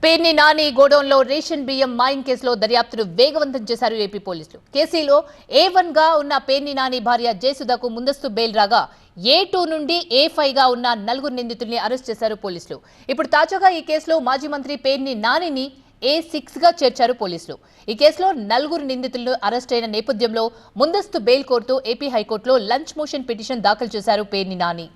Perni Nani గోడౌన్లో ration బియ్యం మాయింగ్ కేసులో దర్యాప్తును వేగవంతం చేశారు ఏపీ పోలీసులు. కేసులో A1 గా ఉన్న పేర్ని నాని భార్య జయసుధకు ముందస్తు బెయిల్ రాగా A2 నుండి A5 గా ఉన్న 4 నిందితుల్ని అరెస్ట్ చేశారు పోలీసులు. ఇప్పుడు తాజాగా ఈ కేసులో మాజీ మంత్రి పేర్ని నానిని A6 గా చేర్చారు పోలీసులు. ఈ కేసులో 4 నిందితులు అరెస్ట్ అయిన నేపథ్యంలో ముందస్తు బెయిల్ కోరుతూ ఏపీ హైకోర్టులో లంచ్ మోషన్ పిటిషన్ దాఖలు చేశారు పేర్ని నాని.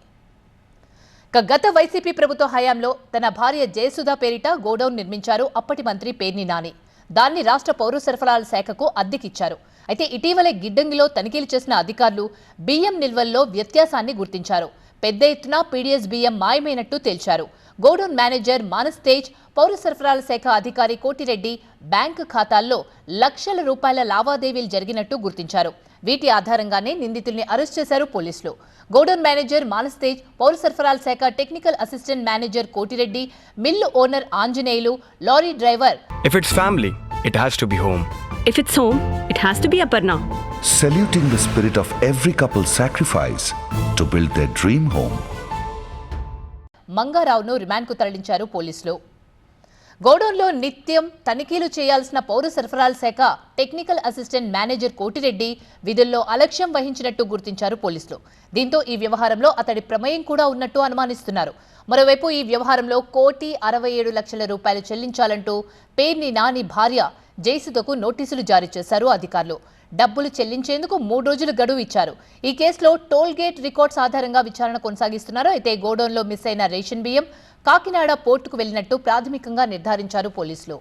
గత వైసీపీ ప్రభుత్వ హయాంలో తన భార్య జయసుధ పేరిట గోడౌన్ నిర్మించారు అప్పటి మంత్రి పేర్ని నాని. దాన్ని రాష్ట్ర పౌర సరఫరాల శాఖకు అద్దెకిచ్చారు. అయితే ఇటీవలే గిడ్డంగిలో తనిఖీలు చేసిన అధికారులు బియ్యం నిల్వల్లో వ్యత్యాసాన్ని గుర్తించారు. పెద్ద ఎత్తున పీడీఎస్ బియ్యం మాయమైనట్టు తేల్చారు. గోడౌన్ మేనేజర్ మానస్ తేజ్, పౌర సరఫరాల శాఖ అధికారి కోటిరెడ్డి బ్యాంకు ఖాతాల్లో లక్షల రూపాయల లావాదేవీలు జరిగినట్టు గుర్తించారు. వీటి ఆధారంగానే నిందితుల్ని అరెస్ట్ చేశారు పోలీసులు. గోడౌన్ మేనేజర్ మానస్ తేజ్, పౌర సరఫరాల శాఖ technical assistant manager Koti Reddy, mill owner Anjaneyulu, lorry driver. If it's family, it has to be home. If it's home, it has to be Aparna. Saluting the spirit of every couple's sacrifice to build their dream home. మంగారావును రిమాండ్కు తరలించారు పోలీసులు. గోడౌన్లో నిత్యం తనిఖీలు చేయాల్సిన పౌర సరఫరాల శాఖ technical assistant manager Koti Reddy విధుల్లో అలక్ష్యం వహించినట్టు గుర్తించారు పోలీసులు. దీంతో ఈ వ్యవహారంలో అతడి ప్రమేయం కూడా ఉన్నట్టు అనుమానిస్తున్నారు. మరోవైపు ఈ వ్యవహారంలో 1,67,00,000 రూపాయలు చెల్లించాలంటూ పేర్ని నాని భార్య జయసుధకు నోటీసులు జారీ చేశారు అధికారులు. డబ్బులు చెల్లించేందుకు 3 రోజులు గడువు ఇచ్చారు. ఈ కేసులో టోల్ గేట్ రికార్డ్స్ ఆధారంగా విచారణ కొనసాగిస్తున్నారు. అయితే గోడౌన్లో మిస్ అయిన రేషన్ బియ్యం కాకినాడ పోర్టుకు వెళ్లినట్టు ప్రాథమికంగా నిర్ధారించారు పోలీసులు.